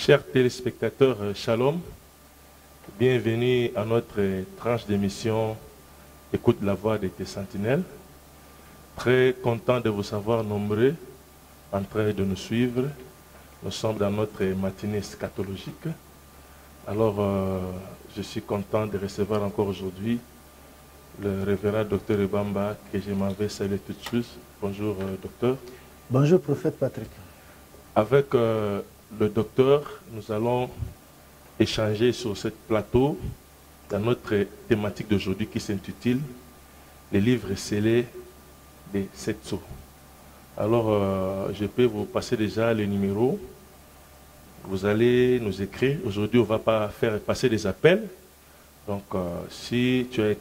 Chers téléspectateurs, shalom. Bienvenue à notre tranche d'émission Écoute la voix de tes sentinelles. Très content de vous savoir nombreux en train de nous suivre. Nous sommes dans notre matinée scatologique. Alors, je suis content de recevoir encore aujourd'hui le révérend docteur Ebamba, que je m'en vais saluer tout de suite. Bonjour, docteur. Bonjour, prophète Patrick. Avec le docteur, nous allons échanger sur ce plateau dans notre thématique d'aujourd'hui qui s'intitule « Les livres scellés des Setsu ». Alors, je peux vous passer déjà le numéro. Vous allez nous écrire. Aujourd'hui, on ne va pas faire passer des appels. Donc, si tu as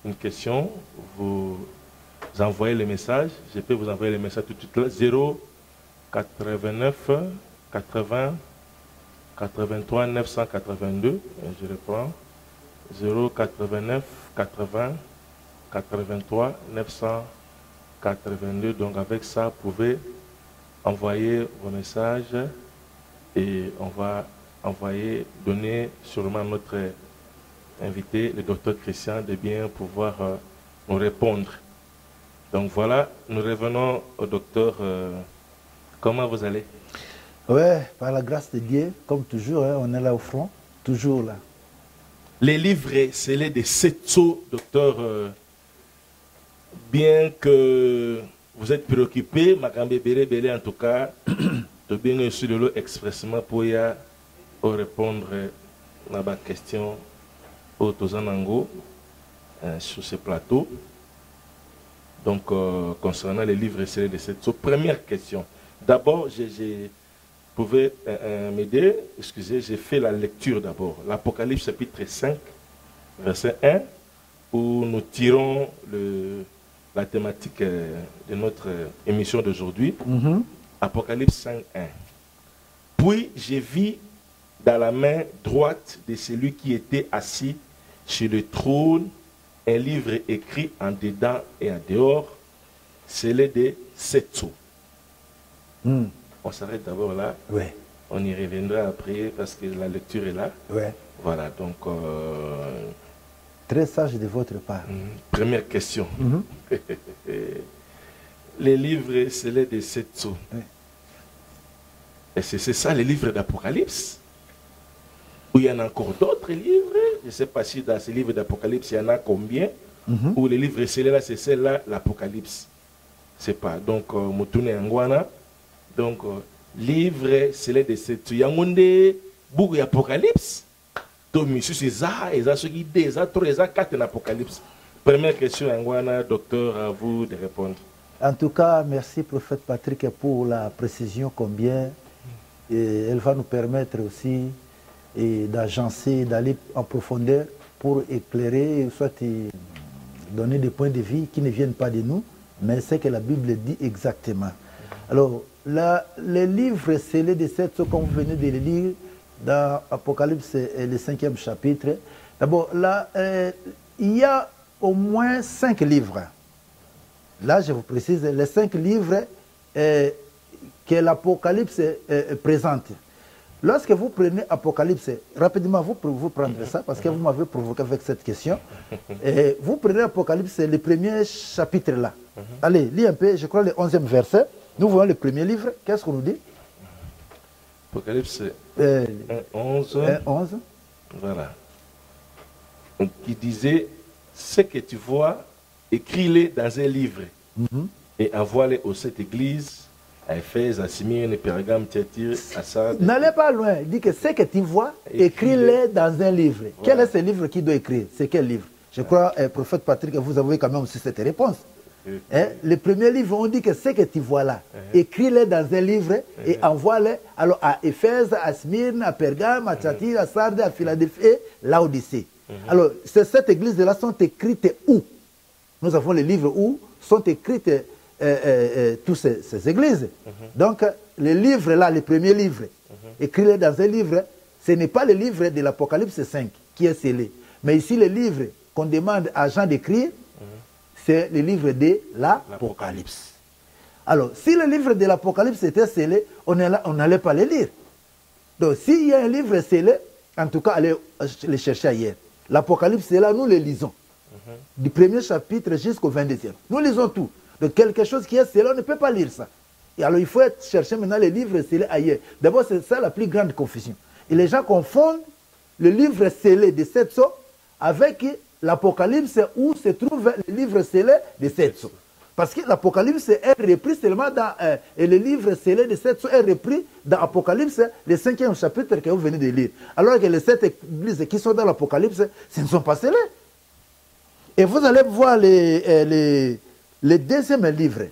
une question, vous envoyez le message. Je peux vous envoyer le message tout de suite là. 0 89 80 83 982. Je reprends. 0 89 80 83 982. Donc, avec ça, vous pouvez envoyer vos messages et on va donner sûrement notre invité, le docteur Christian, de bien pouvoir nous répondre. Donc voilà, nous revenons au docteur. Comment vous allez? Ouais, par la grâce de Dieu, comme toujours, hein, on est là au front, toujours là. Les livres scellés de Setsu, docteur, bien que vous êtes préoccupé, Makambe Bélé en tout cas, de bien sur le lot expressement pour y répondre à ma question au Tozanango sur ce plateau. Donc, concernant les livres scellés de Setsu, première question. D'abord, vous pouvez m'aider, excusez, j'ai fait la lecture d'abord. L'Apocalypse chapitre 5, verset 1, où nous tirons la thématique de notre émission d'aujourd'hui. Apocalypse 5, 1. Puis j'ai vu dans la main droite de celui qui était assis sur le trône un livre écrit en dedans et en dehors, scellé de Setsu. On s'arrête d'abord là. Ouais. On y reviendra après parce que la lecture est là. Ouais. Voilà, donc... Très sage de votre part. Première question. Les livres scellés de Setsu. Ouais. Et c'est ça les livres d'Apocalypse? Ou il y en a encore d'autres livres? Je ne sais pas si dans ces livres d'Apocalypse, il y en a combien? Ou les livres scellés là, c'est celle-là, l'Apocalypse. C'est pas. Donc, Moutoune Angwana. Donc, livre scellé de Setsu. Il y a un book d'Apocalypse. Donc, monsieur, c'est ça, et ça, ce qui dit, ça, trois, ça, quatre d'Apocalypse. Première question, Angwana, docteur, à vous de répondre. En tout cas, merci, prophète Patrick, pour la précision combien. Et elle va nous permettre aussi d'agencer, d'aller en profondeur pour éclairer, soit donner des points de vue qui ne viennent pas de nous, mais c'est que la Bible dit exactement. Alors, les livres scellés de Setsu, comme vous venez de le lire, dans Apocalypse, le 5e chapitre, d'abord, là, il y a au moins 5 livres. Là, je vous précise, les 5 livres que l'Apocalypse présente. Lorsque vous prenez Apocalypse, rapidement, vous prendrez ça, parce que vous m'avez provoqué avec cette question. Et vous prenez Apocalypse, le premier chapitre là. Allez, lis un peu, je crois, le 11e verset. Nous voyons le premier livre. Qu'est-ce qu'on nous dit? Apocalypse 11. Voilà. Donc, qui disait, ce que tu vois, écris-les dans un livre et envoie-les aux 7 églises, à Éphèse, à Smyrne, Pergame, Thyatire, à Sardes. N'allez pas loin. Il dit que ce que tu vois, écris-les dans un livre. Voilà. Quel est ce livre qui doit écrire? C'est quel livre? Je crois, prophète Patrick, vous avez quand même aussi cette réponse. Le premier livre, on dit que ce que tu vois là, écris-les dans un livre et envoie-les alors à Éphèse, à Smyrne, à Pergame, à Thyatire, à Sardes, à Philadelphie et Laodicée. Alors, ces 7 églises-là sont écrites où? Nous avons les livres où sont écrites toutes ces églises. Donc, les livres là, les premiers livres, écrits dans un livre, ce n'est pas le livre de l'Apocalypse 5 qui est scellé. Mais ici, le livre qu'on demande à Jean d'écrire, c'est le livre de l'Apocalypse. Alors, si le livre de l'Apocalypse était scellé, on n'allait pas le lire. Donc, s'il y a un livre scellé, en tout cas, allez le chercher ailleurs. L'Apocalypse, c'est là, nous le lisons. Du premier chapitre jusqu'au 22e. Nous lisons tout. Donc, quelque chose qui est scellé, on ne peut pas lire ça. Et alors, il faut chercher maintenant les livres scellés ailleurs. D'abord, c'est ça la plus grande confusion. Et les gens confondent le livre scellé de 7 sceaux avec l'Apocalypse où se trouve le livre scellé de 7 sceaux. Parce que l'Apocalypse est repris seulement dans... et le livre scellé de 7 sceaux est repris dans l'Apocalypse, le 5e chapitre que vous venez de lire. Alors que les 7 églises qui sont dans l'Apocalypse, ce ne sont pas scellés. Et vous allez voir les deuxième livre.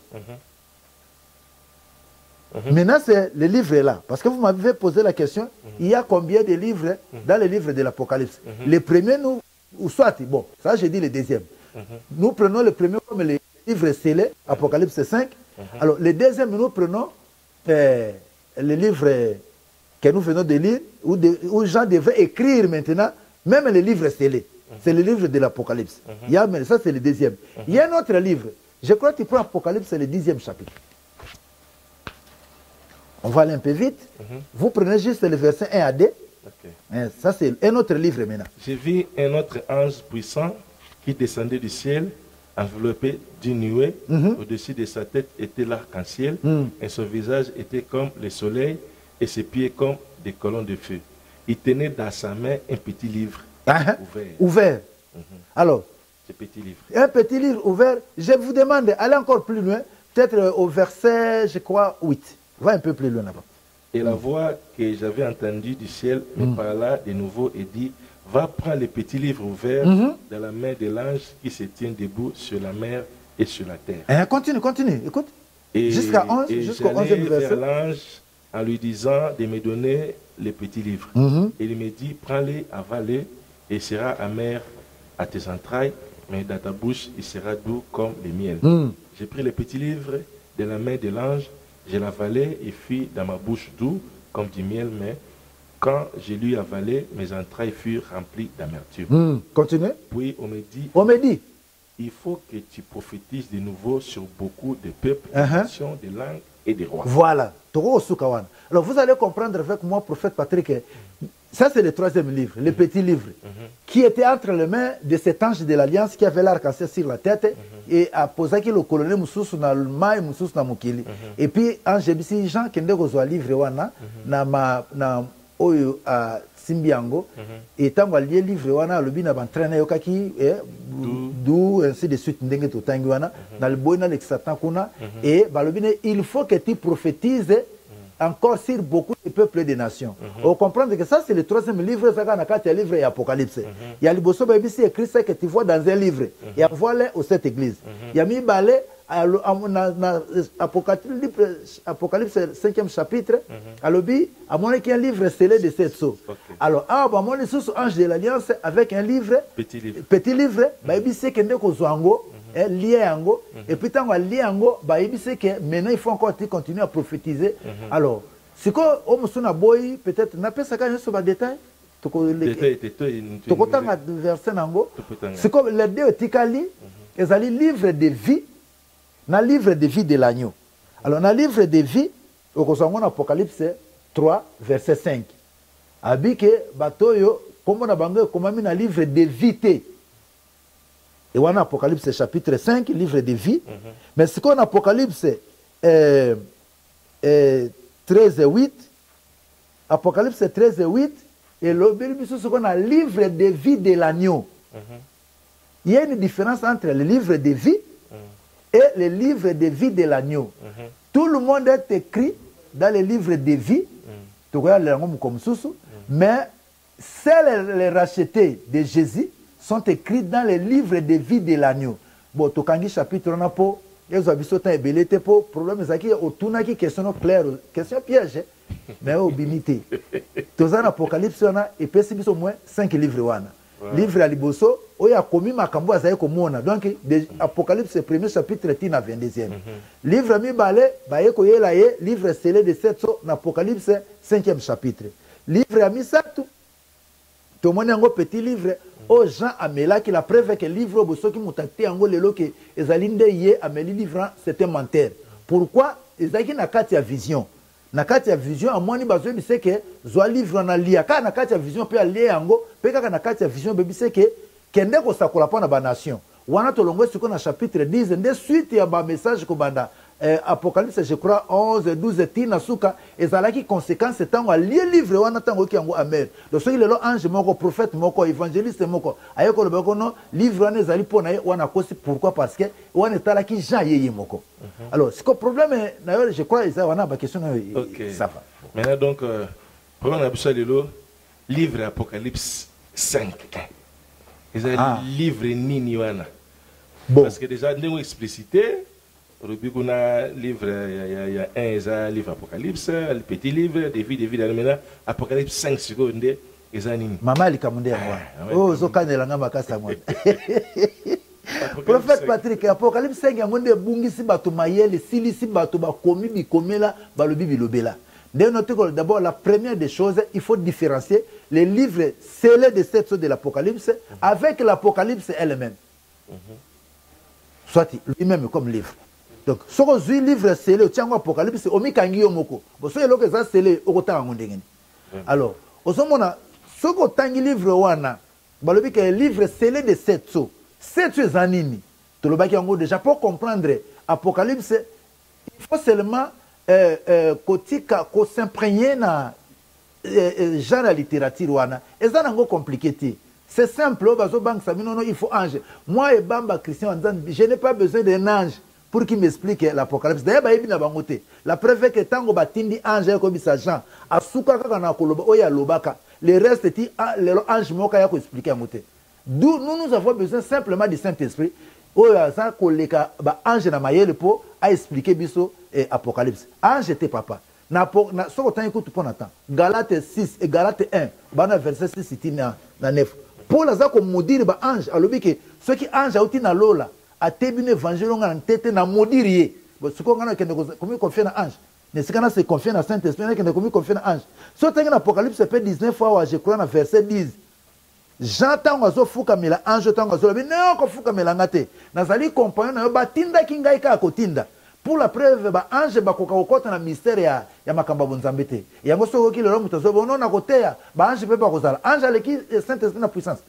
Maintenant, c'est le livre là. Parce que vous m'avez posé la question, il y a combien de livres dans le livre de l'Apocalypse? Les premiers, nous, ou soit, bon, ça j'ai dit le deuxième. Nous prenons le premier comme les livres scellés, Apocalypse 5. Alors, le deuxième, nous prenons le livre que nous venons de lire, où Jean devait écrire maintenant, même les livres scellés. C'est le livre de l'Apocalypse. Ça, c'est le deuxième. Il y a un autre livre. Je crois qu'il prend Apocalypse, c'est le 10e chapitre. On va aller un peu vite. Vous prenez juste le verset 1 à 2. Ça, c'est un autre livre maintenant. J'ai vu un autre ange puissant qui descendait du ciel, enveloppé d'une nuée. Au-dessus de sa tête était l'arc-en-ciel, et son visage était comme le soleil, et ses pieds comme des colonnes de feu. Il tenait dans sa main un petit livre ouvert. Alors, ce petit livre. Un petit livre ouvert. Je vous demande, allez encore plus loin, peut-être au verset, je crois, 8. Va un peu plus loin là-bas. Et la voix que j'avais entendue du ciel me parla de nouveau et dit, va prendre le petit livre ouvert dans la main de l'ange qui se tient debout sur la mer et sur la terre. Continue, écoute. Jusqu'au 11e verset. Vers l'ange en lui disant de me donner le petit livre. Et il me dit, prends-le, avale-le, et il sera amer à tes entrailles, mais dans ta bouche, il sera doux comme le miel. J'ai pris le petit livre de la main de l'ange, je l'avalai et fut dans ma bouche doux comme du miel, mais quand je lui avalai, mes entrailles furent remplies d'amertume. Continue. Puis on me dit, il faut que tu prophétises de nouveau sur beaucoup de peuples, de nations, de langues et de rois. Voilà. Alors vous allez comprendre avec moi, prophète Patrick, ça c'est le 3e livre, le petit livre, qui était entre les mains de cet ange de l'Alliance qui avait l'arc-en-ciel sur la tête et a posé le colonel Moussous na Mai Moussous na Mukili. Et puis ange bisi Jean qui ndeko zo livre wana na oyo a Simbiango et tant que le livre wana lobi na bantraîner yokaki d'où ainsi de suite ndenge to tangi wana na le boina le Satan kuna et balobine il faut que tu prophétises encore sur beaucoup de peuples et de nations. On comprend que ça, c'est le 3e livre, ça c'est le livre et Apocalypse. Il y a le Bosso Babisi écrit ça que tu vois dans un livre. Et voilà aux 7 églises. Il y a mis balai Apocalypse 5e chapitre. Alors, à mon avis, il y a un livre scellé de 7 sceaux. Alors, à mon avis, sous ange de l'Alliance avec un livre, petit livre, Babi c'est que ndeko zwango. Lié ango et puis tant lié ango c'est que maintenant il faut encore continuer à prophétiser. Alors c'est quoi on me boy peut-être n'a pas ça quand sur les détails verset nango c'est comme les deux tikali ils allaient livre de vie na livre de vie de l'agneau. Alors na livre de vie au Kosangon Apocalypse 3 verset 5 abike batoyo comme na bango comme na livre de vie. Et on a Apocalypse chapitre 5, livre de vie. Mais ce qu'on a Apocalypse 13 et 8, Apocalypse 13 et 8, et ce qu'on a livre de vie de l'agneau. Il y a une différence entre le livre de vie et le livre de vie de l'agneau. Tout le monde est écrit dans le livre de vie, mais celles les rachetés de Jésus sont écrits dans les livres de vie de l'agneau. Bon, Tokangi chapitre on a pas, ils ont besoin de belete pour problème c'est qu'il au tourna qui question claire, question piège, mais au binité. Tous en Apocalypse on a et puis c'est au moins 5 livres wana. Livre à Liboso, où il y a commis makambo azaye komona. Donc Apocalypse premier chapitre tina 22e. Livre mi balé, baye ko yela ye, livre scellé de 7 sceaux, Apocalypse 5e chapitre. Livre à mi satu. Tout le monde a un petit livre. Aux gens amela qui la preuve que le livre bosso qui mutakte ango lelo que ezalinde ye ameli livre c'est un menteur. Pourquoi ezaki na kati ya vision na kati ya vision amoni bazoyebi seke zwa livre na lia kaka na kati ya vision pe alie yango pe kaka na kati ya vision bebi seke kende kosakola mpo na banation wana tolongo siko na chapitre 10 nde suite ya bamessage kobanda Apocalypse je crois 11 12 tina suka ezalaki conséquence tango alie livre wana tango ki yango amer donc soki lelo ange moko prophète moko évangéliste moko ayeko loba kono livre wana ezali pona wana kosi pourquoi parce que wana etalaki Jean yeye moko alors c'est que problème d'ailleurs je crois ça wana ba question ça va maintenant donc problème na biso lelo livre Apocalypse 5 ezali livre nini wana bon parce que déjà ndenge explicité Rubi kuna livre il y a un livre Apocalypse le petit livre des vies maintenant Apocalypse 5 secondes ezanini mama likamunde yango oh zokanela nga makasa mwa Prophète Patrick Apocalypse 5 yango nde bungisi bato mayele silisi bato bakomi bikomela balobi bilobela d'abord la première des choses il faut différencier les livres scellés de cette de l'Apocalypse avec l'Apocalypse elle-même soit lui-même comme livre. Donc, ce que je livre scellé, au Tiango Apocalypse, au Mikangi Yomoko. Bon, ce que ça scellé, au Kota Ngondengeni. Alors, au moment ce que tangi livre wana, balobi que livre scellé de 7 so. 7 so zanini. To lo baki yango déjà pour comprendre Apocalypse, il faut seulement kotika ko s'imprégner na genre la littérature wana. Et ça nango compliqué. C'est simple, il faut ange. Moi et Bamba Christian, je n'ai pas besoin d'un ange pour qu'il m'explique l'Apocalypse. D'ailleurs, la preuve est que tango batindi ange comme ça Jean, asuka kana koloba oya lobaka. Le reste ti l'ange moka ya ko expliquer amoté. D'où nous avons besoin simplement du Saint-Esprit. Oya ça koleka ba ange na mayele po a expliquer biso Apocalypse. Ange était papa. Na soko tan écoute pour Nathan. Galates 6 et Galates 1, bana verset 6 na 9. Paul a dit maudire ba ange alobi ke ceux qui ange a outi na lola a tebi ne évangile nga na tete na maudirier bo ce qu'on a kende comme confier na ange ne ce qu'on se confier na Saint-Esprit na kende comme confier na ange so tangi na Apocalypse pe 19 fois je crois na verset 10 j'entends azo fuka mela ange tango azo lobi ne ko fuka mela ngate nazali compagnon na yo batinda kingai ka kotinda pour la preuve ba ange ba kokota na mystère ya makamba bonzambe te yango soko ki lelo mutazo bono na koteya ba ange pe ba kozala ange aleki Saint-Esprit na puissance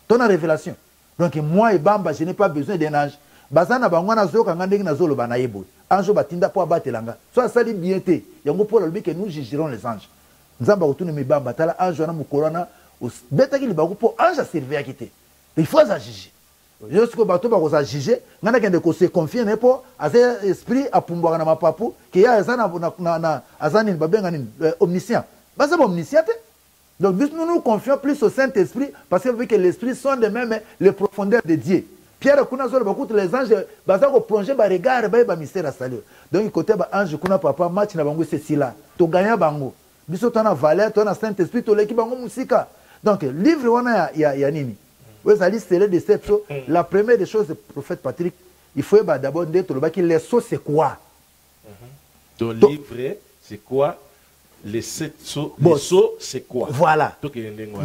ton révélation donc moi et Bamba je n'ai pas besoin d'un ange bazana bango na zoka ngandeki na zolo bana yebo ange batinda po abatelanga so sali bien te yango pour le que nous jugerons les anges nzamba kutuni mi Bamba tala ange na mukorana betaki libaku po ange servir à quitter il faut ça juger Lorsque bato ba koza juger ngana kende ko se confier nepo aze esprit apumbwa na mapapu ke ya azana na azani babenga ni omniscient basa omniscient donc nous nous confions plus au Saint-Esprit parce que l'esprit sont de même les profondeurs de Dieu. Pierre kuna zo ba kutu les anges basa ko plonger ba regard ba mystère à salut. Donc côté ba ange kuna papa match na bango c'est là to gagner bango biso tona valeur tona Saint-Esprit to leki bango musika. Donc livre wana ya nini vous allez sceller de cette chose. La première des choses, prophète Patrick, il faut d'abord dire que les sceaux, c'est quoi? Ton livre, c'est quoi? Les 7 sceaux, les sceaux, c'est quoi? Voilà.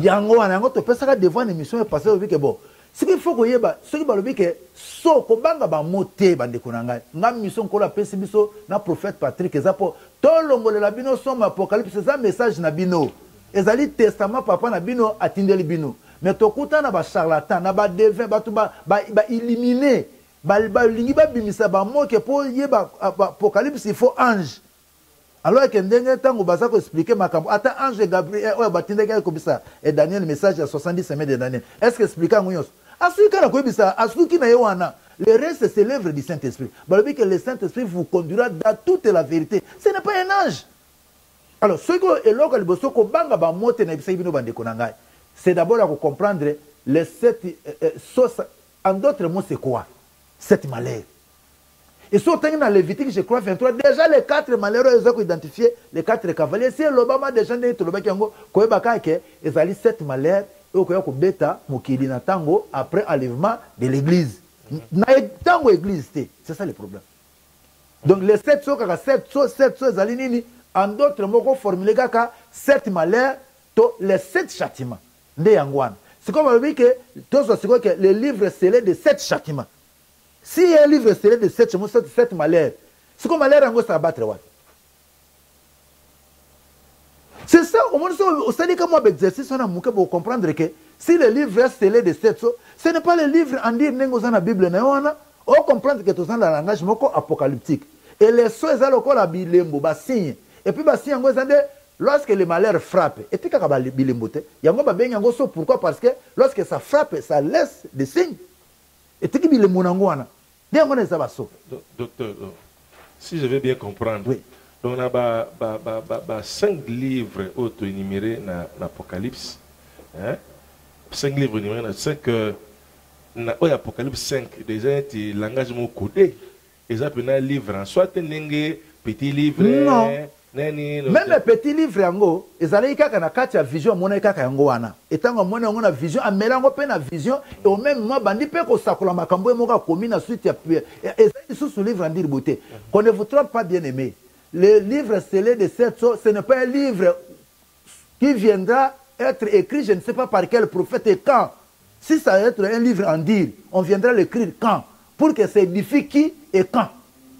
Yango, yango, tu peux ça devant une émission et passer au que bon. Ce qu'il faut que ce qui va le dire que so kobanga ba moté bande konanga. Na mission ko la pesibiso na prophète Patrick ezapo. To longole la bino somme Apocalypse ça message na bino. Ezali testament papa na bino atindeli bino. Mais tokuta na ba charlatan na ba devin ba éliminer ba lingi ba bimisa ba moke po yeba Apocalypse il faut ange. Alors que ndenge tango baza ko expliquer makambo ata ange Gabriel o batindeka ko bisa et Daniel message à 70 semaines de Daniel. Est-ce que expliquer ngonyos? Asuka na ko bisa asuki na yowana. Le reste c'est l'œuvre du Saint-Esprit. Balobi que le Saint-Esprit vous conduira dans toute la vérité. Ce n'est pas un ange. Alors ce que eloko liboso ko banga ba mote na bisa bino bande konanga. C'est d'abord à comprendre les 7 sources. En d'autres mots, c'est quoi? 7 malheurs. Et surtout dans Lévitique, je crois, 23, déjà les 4 malheurs, ils ont identifié les 4 cavaliers. Si l'Obama déjà n'est pas le Bakango, ils ont 7 malheurs, et ils ont bêta, Mokili na tango, après enlèvement de l'église. Tango église, c'est ça le problème. Donc les 7 choses, en d'autres mots, formulé 7 malheurs, les 7 châtiments. C'est comme on dit que le livre scellé de 7 châtiments. Si il y a un livre scellé de 7 malheurs, c'est comme malheur en ça abattre. C'est ça, au moins, c'est comme moi, exercice, on a manqué pour comprendre que si le livre est scellé de 7, ce n'est pas le livre en dire que dans la Bible, on comprend que tout ça dans le langage apocalyptique. Et les soins, c'est encore la bilembo, signe. Et puis, signe, lorsque le malheur frappe, et puis, quand il bilembo, il y a un pourquoi? Parce que lorsque ça frappe, ça laisse des signes. Et puis, il y a Docteur, si je vais bien comprendre, oui. Donc, on a 5 livres auto-énumérés dans l'Apocalypse. 5 livres énumérés dans 5. Dans l'Apocalypse 5, déjà, c'est le langage codé. Ils ont un livre. Soit un petit livre. Non. Même les petits livres, ils allaient à vision, mon état wana. Et tant qu'on a vision, en mélangeant la vision, et au même moment, bandi peut que ça colle ma cambo et mon gars commis ensuite. Et ça, sous livre en dire beauté. Qu'on ne vous trompe pas, bien aimé. Le livre scellé de 7 sceaux, ce n'est pas un livre qui viendra être écrit, je ne sais pas par quel prophète et quand. Si ça va être un livre en dire, on viendra l'écrire quand? Pour que ça édifie qui et quand?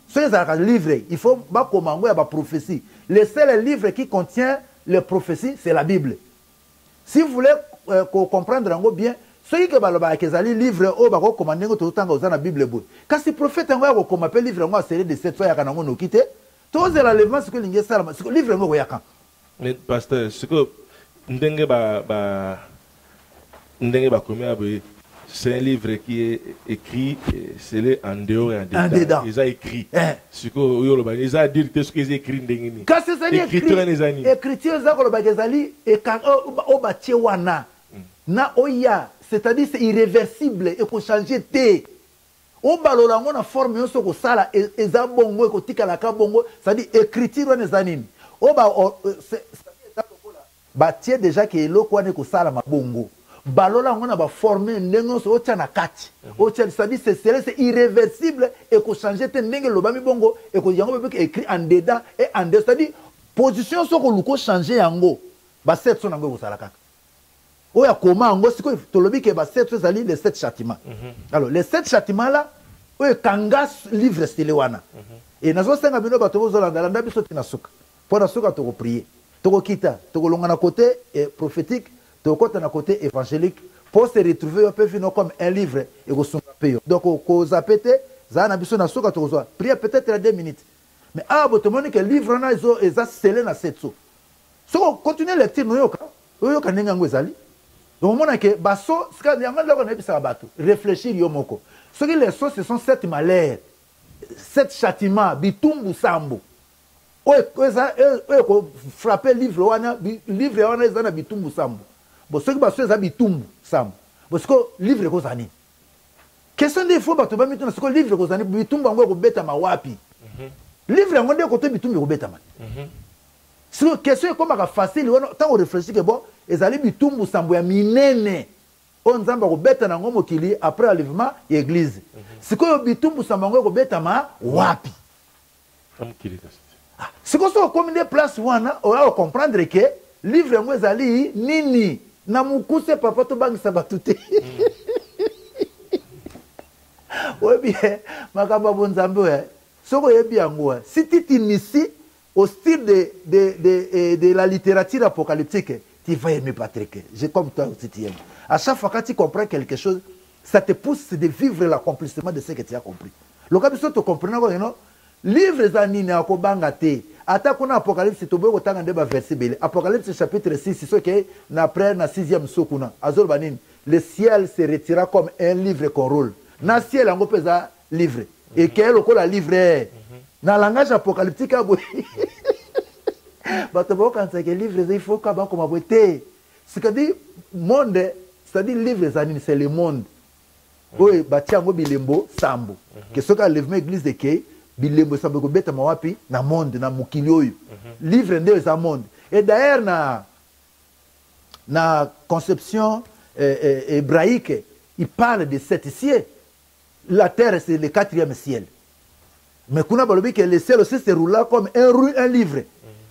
C'est un livre, il faut pas commander à la prophétie. Le seul livre qui contient les prophéties, c'est la Bible. Si vous voulez comprendre bien, ceux qui ont les livres, ils vont commander tout le temps dans la Bible. Quand ces prophètes ont commandé le livre, c'est de 7 fois qu'ils ont quitté. Tous les éléments, c'est que le livre est mort. Mais, pasteur, ce que c'est un livre qui est écrit, c'est en dehors et en dedans. Ils ont écrit. Ce que ils ont dit ce qu'ils ont écrit. Quand c'est ça, écriture, c'est-à-dire c'est irréversible et qu'on change de on balolango na forme yo soko sala eza bongo ko tikala ka bongo c'est-à-dire écriture wana zanini o ba ba tie déjà que eloko wana ko sala mabongo balolango na ba forme ndengo so tia na kati o tia c'est-à-dire c'est irréversible et ko changer te ndenge lobami bongo et ko yango be écrit en dedans et en dessous c'est-à-dire position soko luko changer yango ba set so nango ko sala kaka. Oya comment en gros c'est que tolobi que ba 7 zali les 7 châtiments. Alors les 7 châtiments là oya kangas livre style wana. Et nazo senga bino ba tobo zola ndala biso tina suka. Pour na suka to prier. To kita, to longa na côté prophétique, to côté na côté évangélique pour se retrouver peu vino comme un livre et go sunga peyo. Donc ko zapete za na biso na suka to zo. Prier peut-être à 2 minutes. Mais ah bo to moni que livre na izo eza scellé na 7 so. So continuer lecture no yoka. Yoka nenga ngwezali. Donc, on a que basso, réfléchir yomoko. Ce que les choses, ce sont 7 malheurs, 7 châtiments, bitumbu sambu. Frapper livre wana bitumbu sambu. Bon, ce que basso est bitumbu sambu. Parce que livre ko zani. Question des fois bato ba mituna ce que livre ko zani bitumbu ngo ko beta mawapi. Livre ngo de côté bitumbu ko beta man. C'est une question comme facile, tant on réfléchit que bon, les alliés bitumbu sambu ya minene. On zamba ko beta na ngomo kili après l'enlèvement l'église. C'est que bitumbu sambu ko beta ma wapi. C'est que ça comme des places wana, on va comprendre que livre ngo ezali nini na mukuse papa to bangi sabatute. Ouais bien, makaba bonzambe ouais. Soko yebi yango. Si tu t'inities au style de la littérature apocalyptique, tu vas aimer Patrick. J'ai comme toi aussi tu aimes. À chaque fois que tu comprends quelque chose, ça te pousse de vivre l'accomplissement de ce que tu as compris. Le cas de ce que tu comprends, livre zanini akobanga te. Ata kuna Apocalypse to boko tanga ndeba verset belé. Apocalypse chapitre 6, c'est ce que après na 6e sokuna. Azol banin, le ciel se retira comme un livre qu'on roule. Na ciel ngo pesa livre. Et quel ko la livre dans le langage apocalyptique, quand livre, il faut comme c'est-à-dire, monde, c'est-à-dire livre, c'est le monde. Oui, Batiango Bilembo, Sambo. Que ce qu'a levé l'église de Kay, Bilembo Sambo, Beta Mawapi, na monde, na Mukilio. Livre de un monde. Et d'ailleurs, na conception hébraïque, il parle de 7 cieux. La terre, c'est le 4e ciel. Mais qu'on a que le ciel aussi se roule comme un livre.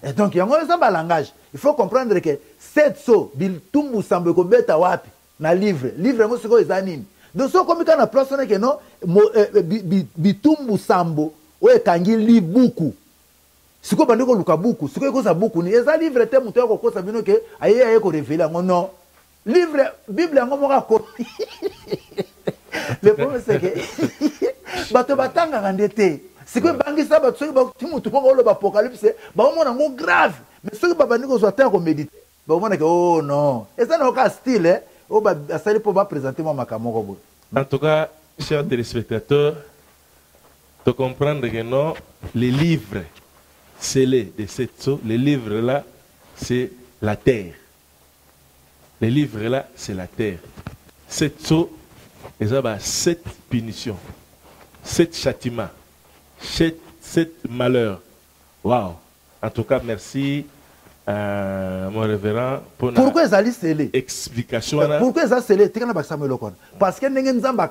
Et donc, il y a un langage. Il faut comprendre que cette so, bil tumbu sambe ko beta wapi na livre. Livre mo siko ezanini. Donc, so comme quand on a place que non, bitumbu sambo, ou kangi li buku. siko bandeko luka buku siko kosa buku ni eza livre te muto ko kosa bino ke aye ko révéler ngo non livre bible ngo moka ko le problème c'est que bato batanga ngandete siko bangisa bato siko ba mutu ko lo apocalypse ba mona ngo grave mais siko ba bandeko zo atanga ko méditer ba mona ke oh non eza no ka style o ba asali po ba présenter moi makamoko bo. En tout cas, chers téléspectateurs, de comprendre que non, les livres scellés de cette eau, les livres là, c'est la terre. Les livres là, c'est la terre. Cette eau, ils ont 7 punitions, 7 châtiments, 7 malheurs. Waouh! En tout cas, merci. Mon révérend, pour pourquoi ils allaient sceller explication. Pourquoi ils allaient sceller? Parce que nous avons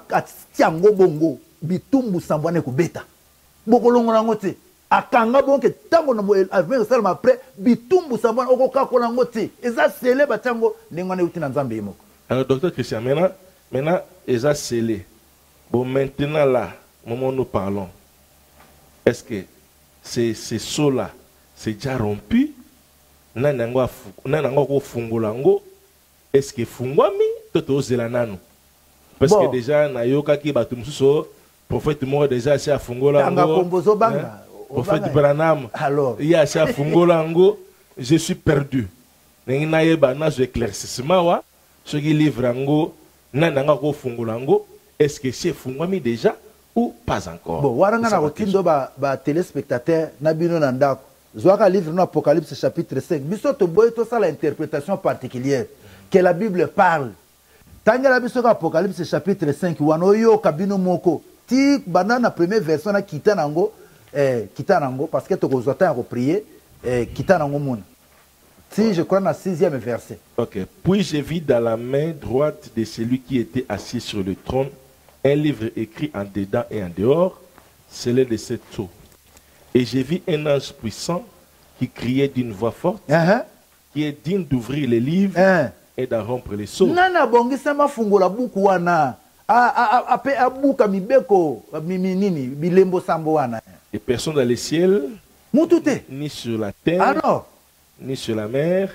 tiango bongo bitumbu sambwane kubeta bokolongo nango te akanga bonke tango na avec ça après bitumbu sambwane okoka ko nango te eza scellé batango ndengane uti na nzambe yimo. Alors docteur Christian, maintenant eza scellé. Bon, maintenant là, moment où nous parlons, est-ce que c'est ça là, c'est déjà rompu? Nanango ko fungolango, est-ce que fungwami toto zelanano? Parce que déjà na yoka ki batumsuso prophète mort déjà c'est à fungolango. Prophète Branham. Alors, il y a c'est à fungolango, je suis perdu. Nengina yeba na zo éclaircissement wa, ce qui livre ango nananga ko fungolango, est-ce que c'est fungwami déjà ou pas encore? Bon, waranga na rotindo ba téléspectateur na bino na ndako. Zoaka livre dans Apocalypse chapitre 5. Biso to boy to ça l'interprétation particulière que la Bible parle. Tangela biso ka Apocalypse chapitre 5 wanoyo kabino moko. Ti banana première version na kitanango parce que to ko zota ko prier kitanango mona. Si je crois dans 6e verset. OK. Puis j'ai vu dans la main droite de celui qui était assis sur le trône un livre écrit en dedans et en dehors, scellé de 7 sceaux. Et j'ai vu un ange puissant qui criait d'une voix forte, qui est digne d'ouvrir les livres et d'en rompre les sceaux. Nana bongisama fungola buku wana. Ape abuka mibeko nini bilembo sambo wana. Et personne dans les ciels, ni sur la terre, ni sur la mer,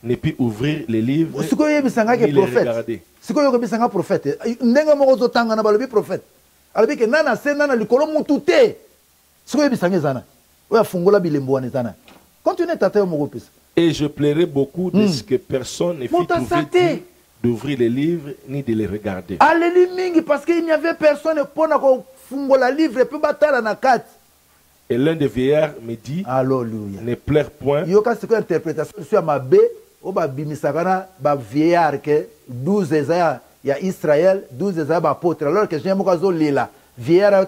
ne peut ouvrir les livres ni les regarder. Sikoyo ko bisanga prophète. Ndenga moko zotanga na balobi prophète. Alobi ke nana se nana likolo mutu te. Et je plairais beaucoup de ce que personne ne fût trouvé d'ouvrir les livres ni de les regarder. Alléluia, parce qu'il n'y avait personne pour la livre et l'un des vieillards me dit, Alléluia, ne pleure point. Il y a une interprétation sur ma B, au bimisagana, vieillard que 12 Esaïa, il y a Israël, 12 Esaïa, apôtre, alors que j'ai un mot lila, vieillard,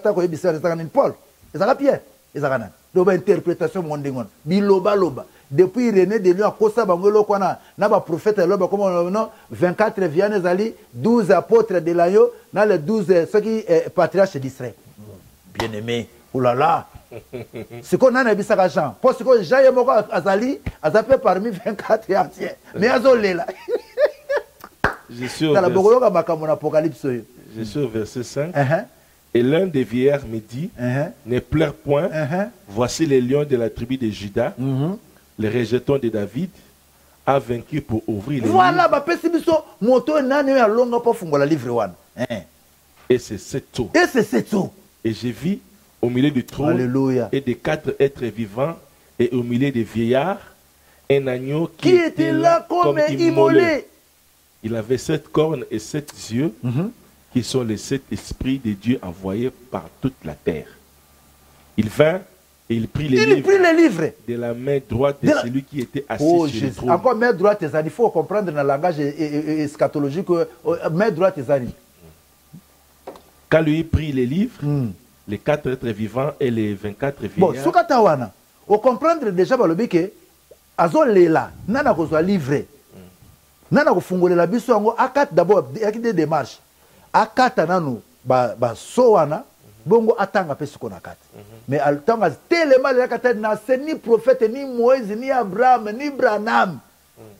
Paul. Ezaka Pierre, ezaka na. Loba interprétation mondingon. Biloba loba. Depuis René de Lyon kosa bangolo kwana na ba prophète loba comme non 24 vianes ali 12 apôtres de l'ayo na les 12 ceux qui patriarches d'Israël. Bien-aimé. Oh là là. C'est qu'on a bisaka Jean. Parce que Jean yemoko azali azape parmi 24 entiers. Mais azolé là. Je suis au verset 5. Et l'un des vieillards me dit, ne pleure point, voici les lions de la tribu de Juda, les rejetons de David, a vaincu pour ouvrir les livres. Et c'est 7 eaux. Et j'ai vu au milieu du trône Alléluia. Et des 4 êtres vivants et au milieu des vieillards, un agneau qui était là comme immolé. Il avait 7 cornes et 7 yeux. Qui sont les 7 esprits de Dieu envoyés par toute la terre. Il vint et il prit les livres de la main droite de celui qui était assis sur le trône. Encore main droite, il faut comprendre dans le langage eschatologique, main droite, quand lui prit les livres, les 4 êtres vivants et les 24 vieillards. Bon, ce qu'on on comprendre déjà que azolela nana kozwa livre nana kofungolela biso yango akata d'abord des démarches akata nanu ba soana bongo atanga pesu kona kata mais altanga tellement la kata na c'est ni prophète ni Moïse ni Abraham ni Branham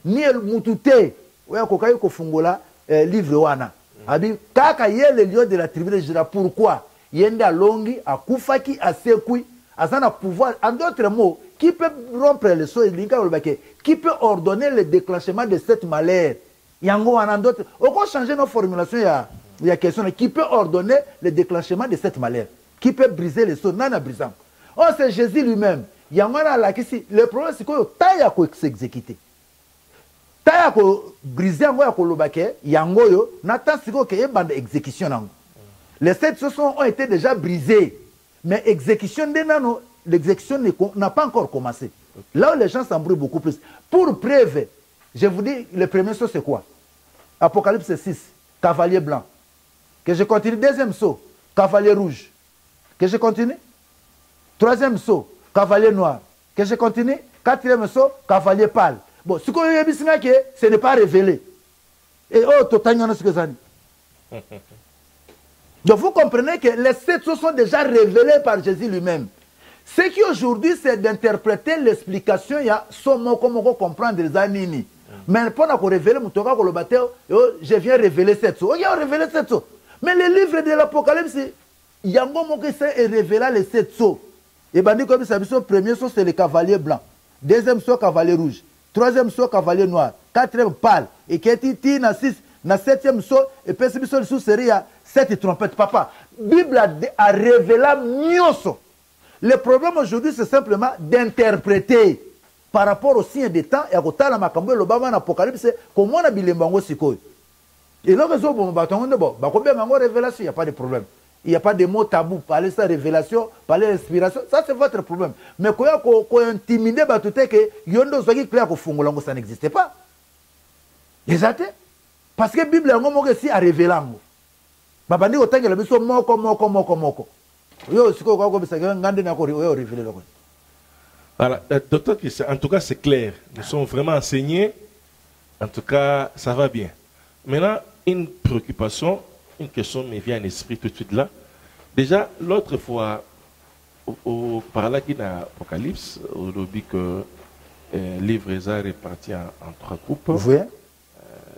ni el mutute oya kokai kofungola livre wana abi kaka yele lion de la tribu de Juda. Pourquoi yende alongi akufaki asekui asana pouvoir en d'autres mots qui peut rompre le sceau, qui peut ordonner le déclenchement de cette malheur. Yango en d'autres. On va changer nos formulations. Il y a question qui peut ordonner le déclenchement de cette malheur. Qui peut briser le sceau. Non, brisant. Oh, c'est Jésus lui-même. Yango la question. Le problème, c'est que taille à s'exécuter. Taille à briser yango à kolobake. Yango yo. N'attend si que y a bande exécution. Les 7 sceaux ont été déjà brisés. Mais l'exécution n'a pas encore commencé. Là où les gens s'embrouillent beaucoup plus. Pour preuve, je vous dis, le premier saut c'est quoi? Apocalypse 6, cavalier blanc. Que je continue. Deuxième saut, cavalier rouge. Que je continue. Troisième saut, cavalier noir. Que je continue. Quatrième saut, cavalier pâle. Bon, ce que ce n'est pas révélé. Et oh, totalement ce que ça dit. Donc vous comprenez que les 7 choses sont déjà révélées par Jésus lui-même. Ce qui aujourd'hui, c'est d'interpréter l'explication, il y a son mot comme on comprendre les années. Mais pendant qu'on révèle, je viens révéler 7 choses. Il y a révélé 7 choses. Mais le livre de l'Apocalypse, il y a un moment qui s'est révélé les 7 choses. Et ben, comme ça, le premier saut, c'est le cavalier blanc. Deuxième saut, cavalier rouge. Troisième saut, cavalier noir. Quatrième, pâle. Et qui est na 6, na 7e saut, et puis le sous série, 7 trompettes. Papa, la Bible a révélé mieux. Le problème aujourd'hui, c'est simplement d'interpréter par rapport au signe des temps et à côté de la Makambo, le Baba en Apocalypse, comment on a bilé Bango Sikoy. Et là, il n'y a pas de problème. Il n'y a pas de mots tabous. Parler de révélation, parler d'inspiration, ça c'est votre problème. Mais quand on intimide, ça n'existait pas. Exact. Parce que la Bible a révélé. Babandi autant que la Bible moko. Voilà, docteur, en tout cas c'est clair. Nous sommes vraiment enseignés. En tout cas, ça va bien. Maintenant, une préoccupation, une question me vient à l'esprit tout de suite là. Déjà, l'autre fois, par là qu'il y a Apocalypse, au lobby que le livre est réparti en 3 groupes. Oui.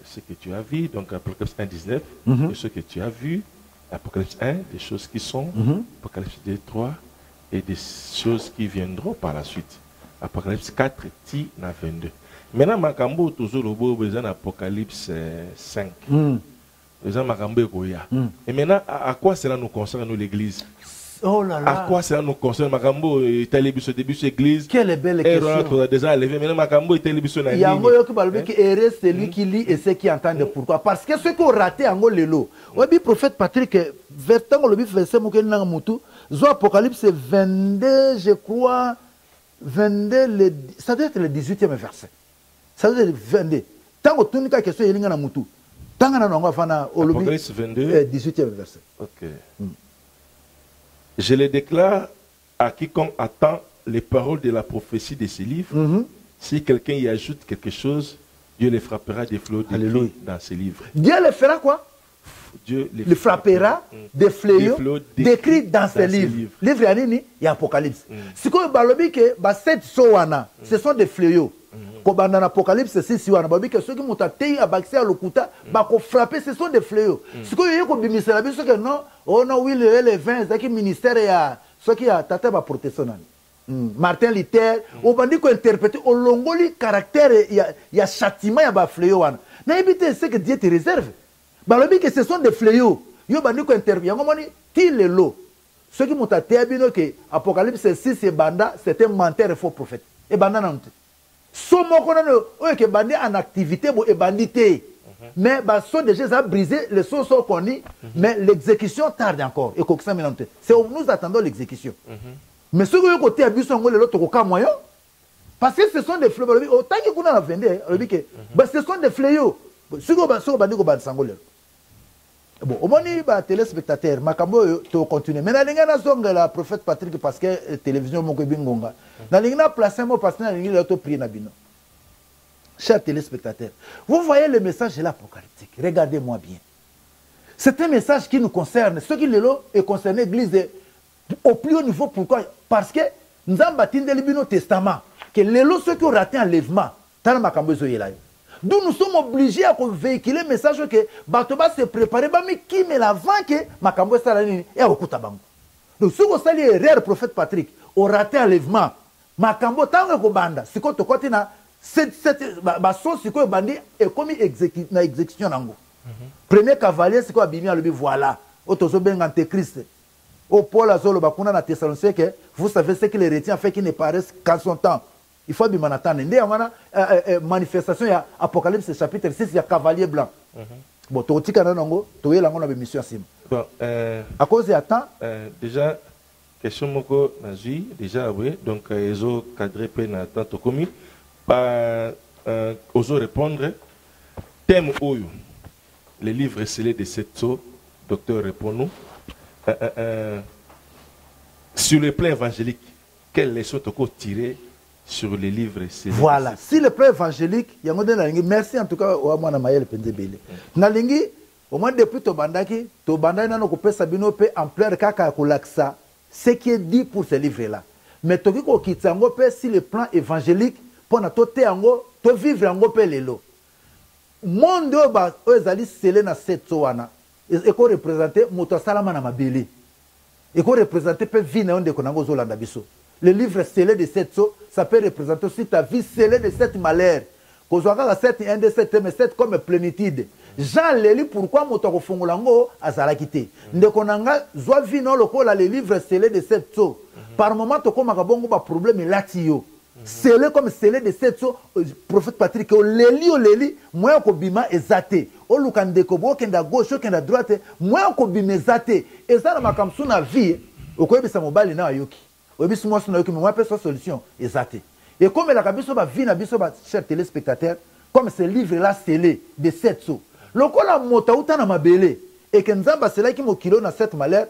Ce que tu as vu, donc Apocalypse 1, 19, et ce que tu as vu, Apocalypse 1, des choses qui sont, Apocalypse 2, 3, et des choses qui viendront par la suite. Apocalypse 4, Ti, 22. Maintenant, Makambo, toujours le beau besoin d'Apocalypse 5. Besoin Makambo Goya. Et maintenant, à quoi cela nous concerne, nous, l'Église? Oh là là. À quoi cela nous concerne? Makambo est allé au début de l'Église. Quelle belle question. Déjà levé. Maintenant, Makambo est allé sur la ligne. Il celui qui lit et ceux qui entendent. Pourquoi? Parce que ceux qui ont raté en Lelo. Le prophète Patrick, vertant le verset Moukena Moutou, Zo Apocalypse 22, je crois, 22, ça doit être le 18e verset. Ça doit être 22. Tant que tu n'as pas question, il y a un Moutou. Tant que tu n'as pas Apocalypse 22, 18e verset. Ok. Je le déclare à quiconque attend les paroles de la prophétie de ces livres. Si quelqu'un y ajoute quelque chose, Dieu les frappera des fléaux décrits dans ces livres. Dieu les fera quoi? Dieu les frappera des fléaux décrits dans ces livres. Livre il y a Apocalypse. Ce que ce sont des fléaux. Quand dans l'Apocalypse, c'est ceux qui ont été abaxés à l'Okuta, frapper, ce sont des fléaux. Ce que vous non, oh non, oui, les 20, c'est qui ministère, ce qui a tata protection. Martin Luther, on va dire qu'on interprète au longoli caractère, il y a châtiment, il y a fléau. N'habitez ce que Dieu te réserve. Que ce sont des fléaux. Il y a des intervient. Il y a ceux qui m'ont dit que Apocalypse 6 et Banda, c'est un menteur et faux prophète. Et Banda non. Somo que Banda en activité et bandité. Mais sont déjà brisé, les sons sont connus, mais l'exécution tarde encore. Et c'est où nous attendons l'exécution. Mais ceux qui ont côté abus sont l'autre moyen. Parce que ce sont des fléaux. Autant que vous en avez ce sont des fléaux. Ceux qui ont bon, au moins, les téléspectateurs, Makambo, tu continues. Mais il y a la prophète Patrick parce que la télévision est bingonga. Il y a placé mon pasteur, il y a pris Nabino. Chers téléspectateurs, vous voyez le message de l'apocalyptique. Regardez-moi bien. C'est un message qui nous concerne. Ce qui est concerné l'Église au plus haut niveau. Pourquoi? Parce que nous avons bâti le Testament. Que ceux qui ont raté l'enlèvement, dans le Makambo Zoyelayo. D'où nous sommes obligés à véhiculer le message que Batoba se préparer, mais qui met l'avant que Makambo Salani et Okutabango. Donc, si vous saluez le prophète Patrick, au raté enlèvement, makambo tango ko banda siko to koti na ba so siko bandi et comme na exécution nango premier cavalier siko abimi alobi voilà otozo benga Antéchrist au Paul azolo bakuna na Thessalonique vous savez ce que les chrétiens fait qui ne paraissent qu'en son temps il faut bimanatane ndé wana manifestation ya Apocalypse chapitre 6 ya cavalier blanc bon to tika nango to yela ngona be mission sim bon à cause ya temps déjà question moko nazui déjà oui donc ezo cadré pe na temps to komi pas ozo répondre thème oyo les livres scellés de Setso docteur répond-nous sur le plan évangélique quelle leçon tu peux tirer sur les livres scellés voilà si le plan évangélique yango de nalingi merci en tout cas au mwana mayele penzebele nalingi au moins depuis to bandaki nano ko pesa bino pe ampleur kaka ko laksa ce qui est dit pour ce livre là mais toki ko kitsango pe si le plan évangélique pour na to te yango to vivre yango pe lelo monde ba ezali scellé na Setso wana et ko représenter moto salama na mabeli et ko représenter pe vie na onde ko nango zolanda biso le livre scellé de Setso ça peut représenter aussi ta vie scellée de cette malheur ko zoaka 7 1 de 7 mais 7 comme plénitude Jean Léli pourquoi moto ko fongola ngo azala kité ndeko nanga zwa vie no lokola le livre scellé de Setso par moment to ko makabongo ba problème lati yo scellé comme scellé de Setso prophète Patrick o leli moi ko bima ezate o lukande ko bo kenda gauche kenda droite moi ko bima ezate ezana makamsu na vie o ko yebisa mobali na yoki o yebisa mo sona yoki moi personne solution ezate et comme la kabiso ba vie na biso ba chers téléspectateurs comme ce livre là scellé de Setso lokola mota utana mabele et que nzamba cela qui mo kilo na cette malheur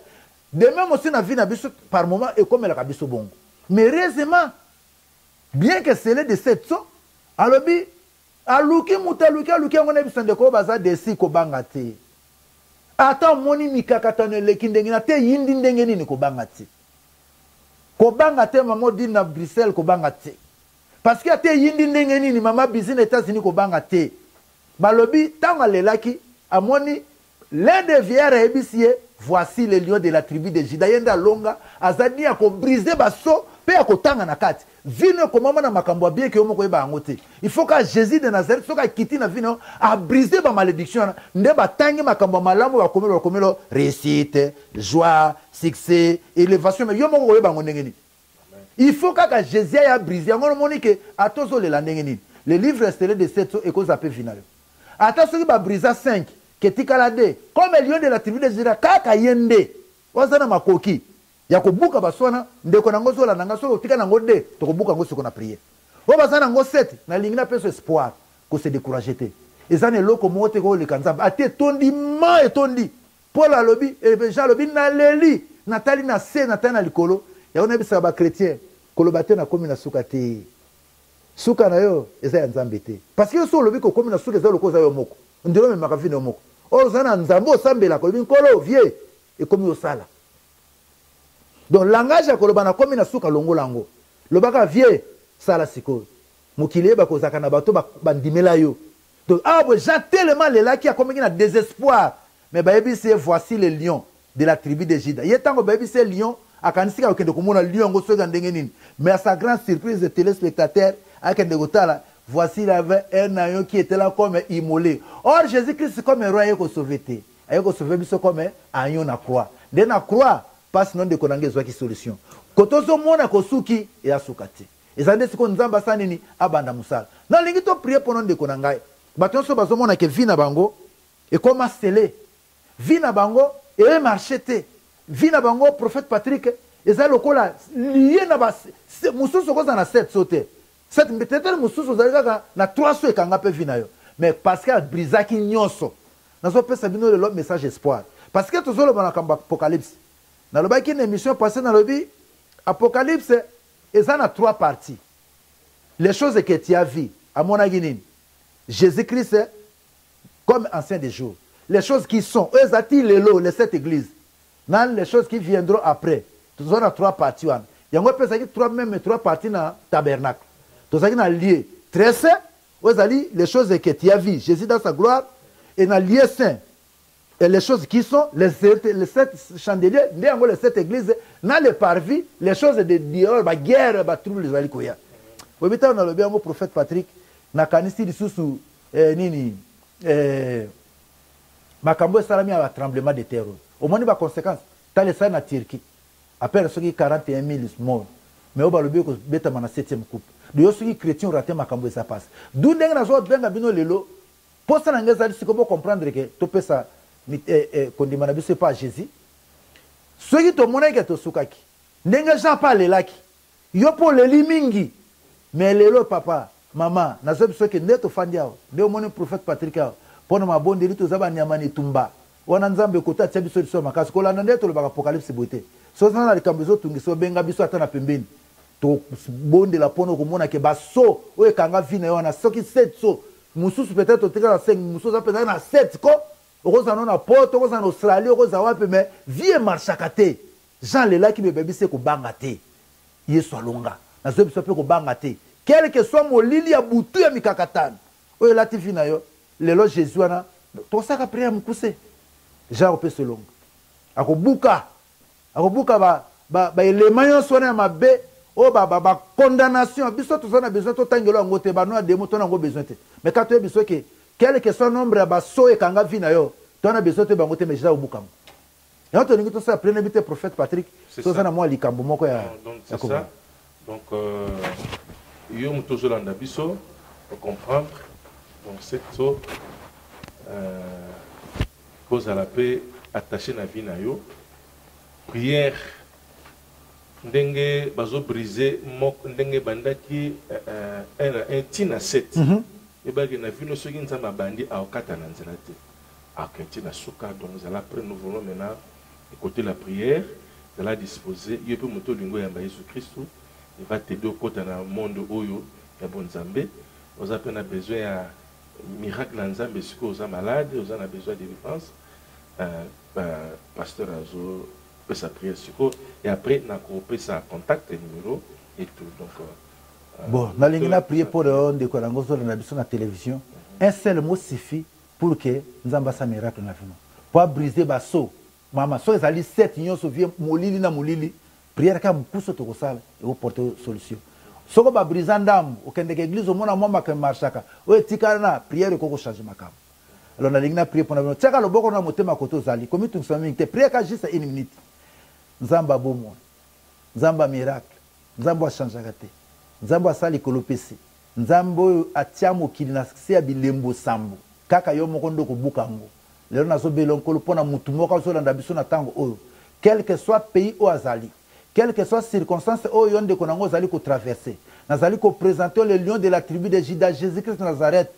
de même aussi na vie na biso par moment et comme la kabiso bongo mais heureusement bien que scellé de Setso alobi aluki ngona bisande ko baza desi ko bangati ata moni mikakatane lekindenge na te yindi ndenge nini ko bangati mama di na Bruxelles ko bangati parce que ate yindi ndenge nini mama bizi na États-Unis ko bangati balobi tanga lelaki amoni l'un des vieillards ebisie voici le lion de la tribu de Juda yenda longa azadi ya ko briser baso pe ya ko tanga na kati vino komama na makambo bien que omoko yeba ngote il faut que Jésus de Nazareth soka kiti na vino a briser ba malédiction nde batangi makambo malamu ba komelo réussite joie succès élévation mais yo moko yeba ngondengeni il faut que Jésus a brisé ngono monike atozo le landengeni le livre scellé de Setso et cause appel final ata soki ba brisa 5 ketikala de comme lion de la tribu de Juda kaka yende wazana makoki ya kobuka baswana ndeko nango zola nanga solo tika nango de to kobuka ngo siko na prière o bazana ngo 7 na lingina peso espoir ko se décourager te ezane loko mote ko le kanzamba ate tondi ma etondi Paul alobi et Jean alobi na leli natali na se natali na likolo ya ona bisa ba chrétien kolobate na komi na suka te suka na yo eza ya nzambe te parce que so lobi ko komi na suka eza loko za yo moko ndiro me makafine yo moko o zana nzambo sambela ko bi nkolo vie e komi osala donc langage ya koloba na komi na suka longolango lobaka vie sala siko mukile ba kozaka na bato bandimela yo donc abo Jean tellement lelaki a komi na désespoir mais ba yebi c'est voici le lion de la tribu de Juda yetango ba yebi c'est lion akanisika okende komona lion ngo soga ndenge nini mais à sa grande surprise de téléspectateurs akende gotala voici il avait un agneau qui était là comme immolé or Jésus-Christ comme roi yeko sauveté ayeko sauver biso comme agneau na croix de na croix parce non de konange zwaki solution kotozo mona kosuki ya sukati ezande siko nzamba sanini abanda musala na lingi to prier pour non de konangai bato so bazo mona ke vina bango et comment sceller vina bango et marcheté vina bango prophète Patrick eza lokola lié na ba mususu ko na 7 sauter cette peut-être mususu zalika na 300 ekanga pe vina yo mais parce que brisaki nyonso nazo pesa bino le message espoir parce que tozolo bana kamba apocalypse dans une émission passée dans le vie, Apocalypse, il y a 3 parties. Les choses que tu as vues, à mon avis, Jésus-Christ comme ancien des jours. Les choses qui sont, eux, les 7 églises. Dans les choses qui viendront après, tu as 3 parties. Il y a 3 parties dans le tabernacle. Tu as lié très saint, les choses que tu as vues, Jésus dans sa gloire, et dans le lieu saint. et les choses qui sont les 7 chandeliers, les 7 églises, dans les parvis, les choses de Dior, la guerre, la trouble, les alikoya. Vous voyez, on a le bien mot prophète Patrick, na kanisi di sous nini makambo salami a tremblement de terre. Au moins, il y a des conséquences. T'as les ça en Turquie. Après, il y a 41 000 morts. Mais au Balobé, il y a la 7e coupe. Il y a des chrétiens qui ont raté makambo et ça passe. D'où les gens ont bien abîmé le lot. Pour ça, il faut comprendre que tout peut ça. Qu'on demande à pas Jésus. Ceux qui ont monnaie qui sont soukaki. N'enga gens pas les laki. Yo pour les limingi. Mais les lots papa, maman, n'a pas besoin que net au fandiao. De mon prophète Patrick. Pour ma bonne délite aux abanyamani tumba. On a nzambe kota tsabi solution makasi ko la nande to le apocalypse beauté. So ça na likambezo tungi so benga biso ata na pembeni. To bonde la pono ko mona ke baso o e kanga vina yo na soki 7 so. Mususu peut-être au tika na 5, mususu peut-être na 7 ko. Okoza na porte, okoza na Australie, okoza wapi mais vie marchakate. Jean lela ki bebe bise ko banga te. Yesu alonga. Na so biso pe ko banga te. Quel que soit molili ya butu ya mikakatana. O e lati vina yo. Lelo Jésus wana to saka prière mukuse. Jean peut se long. Akobuka ba élément yo sona mabe o ba condamnation biso to sona besoin to tangelo ngote ba no ademo to na ngo besoin te. Mais quand tu es biso que quel que soit nombre ba so e kanga vina yo to na besoin te ba ngote mais Jean obuka. Et on te dit que to ça prenne bité prophète Patrick to ça na moi likambo moko ya. Donc c'est ça. Donc yo muto zolanda biso pour comprendre. Donc c'est ça. Cause à la paix attachée na vie na yo. Prière ndenge bazo briser mok ndenge bandaki un tina 7 et ba na vie no soki nzamba bandi a okata na nzela te akentina suka. Donc nous allons après nous voulons maintenant écouter la prière, nous allons disposer yo pe moto lingo ya Jésus Christ, il va t'aider au côté dans le monde oyo ya bon nzambe. Vous avez besoin ya miracle dans nzambe si vous êtes malade, vous avez besoin de défense. Pasteur Azo peut sa prière sur et après on peut sa contact numéro et tout. Donc bon, na lingina prier pour on de korangozo na biso na télévision. Un seul mot suffit pour que nzamba sa miracle na vino. Pour briser baso. Mama so ezali 7 nyonso vie molili na molili. Prière ka mpuso to kosala et vous porter solution. Soko ba briser ndam okende ke église omona mama ka marchaka. O etikana na prière ko changer makam. Alors, on a prié pour nous. Tchaka le boko na motema koto zali. Comme tout ça, te prier ka juste 1 minute. Nzamba bomo. Nzamba miracle. Nzamba chanjagate. Nzamba sali kolopesi. Nzambo atia mokili na se ya bilembo sambo. Kaka yo moko ndoko bukango. Lelo na so belonkolo pona mutu moko so landa biso na tango oyo. Quel que soit pays ou azali. Quelle que soit circonstance oyo yonde konango zali ko traverser. Nazali ko présenter le lion de la tribu de Juda, Jésus-Christ de Nazareth.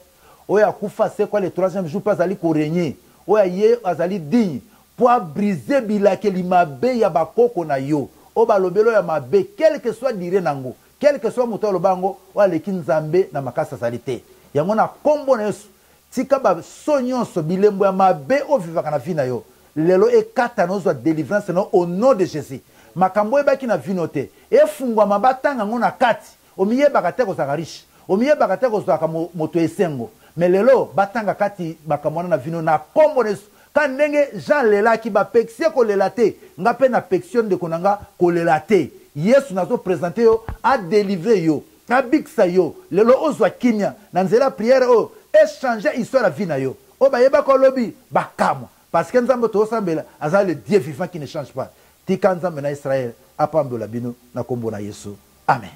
Oya kufa c'est quoi le 3e jour pas ali ko régner. Oya ye azali digne pour briser bilake limabe ya bakoko na yo. O balobelo ya mabe quel que soit dire nango, quel que soit moto lobango wa leki nzambe na makasa salite. Yango na kombo na Yesu. Tika ba sonyonso bilembo ya mabe o vivaka na vie na yo. Lelo e kata nozo délivrance no au nom de Jésus. Makambo ebaki na vinote. E fungwa mabatanga ngona kati. Omiye bakate ko zakarish. Omiye bakate ko zaka moto esengo. Mais lelo batanga kati bakamwana na vino na kombo nesu kandenge Jean lela ki ba pexie ko lelate ngape na pexion de konanga ko lelate Yesu nazo présenter yo a délivrer yo a biksa yo lelo ozwa kinya na nzela prière o échanger histoire la vie na yo o ba yeba ko lobi bakamo parce que nzambe to sambela aza le Dieu vivant qui ne change pas tika nzambe na Israël apambola bino na kombo na Yesu. Amen.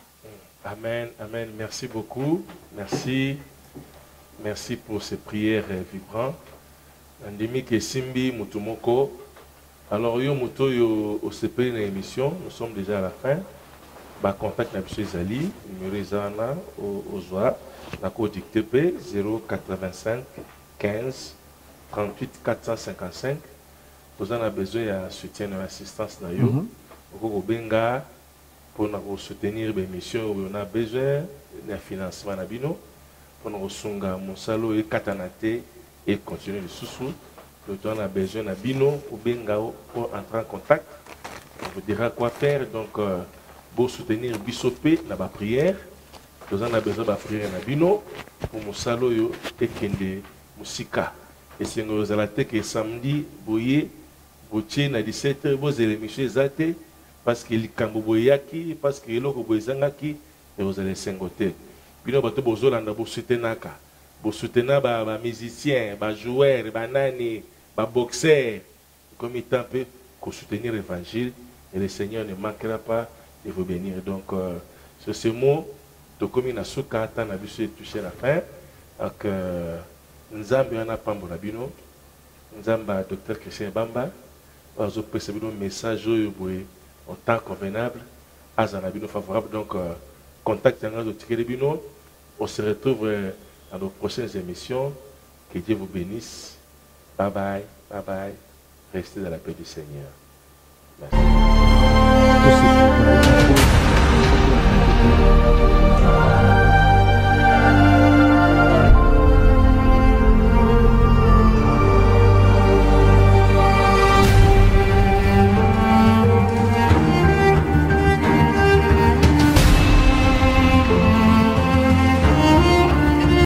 Amen. Amen. Merci beaucoup. Merci. Merci pour ces prières vibrantes. Andemike Simbi Mutumoko. Alors, yo muto yo au CP dans l'émission, nous sommes déjà à la fin. Bah, contact na M. Zali, numéro Zana au Zoa, la code dictée 085 15 38 455. Nous avons besoin de soutien et d'assistance na yo. Au Benga pour nous soutenir l'émission, on a besoin de financement na bino. Pour nous sunga monsalo et katanate et continuer le sous-sous. Le temps on a besoin de bino pour bengao pour entrer en contact. On vous dira quoi faire. Donc pour soutenir bisopé dans la prière. Nous on a besoin de prière na bino pour monsalo yo et kende musika. Et si vous avez que samedi, vous avez à 17h, vous avez l'émission parce qu'il y a Kamboboyaki, parce qu'il y a Lokoboyzangaki, et vous allez s'engoter. Puis nous avons soutenir les musiciens, les joueurs, les nani, les boxeurs, comme il peut soutenir l'évangile, et le Seigneur ne manquera pas de vous bénir. Donc, sur ce mot, tout comme il a soukata, on a touché la fin. Donc, Nzambe ana pambola bino, Nzamba docteur Christian Bamba, vous avez un message en temps convenable, azanabino favorable. Donc, contactez nous, on se retrouve dans nos prochaines émissions. Que Dieu vous bénisse. Bye bye, bye bye. Restez dans la paix du Seigneur.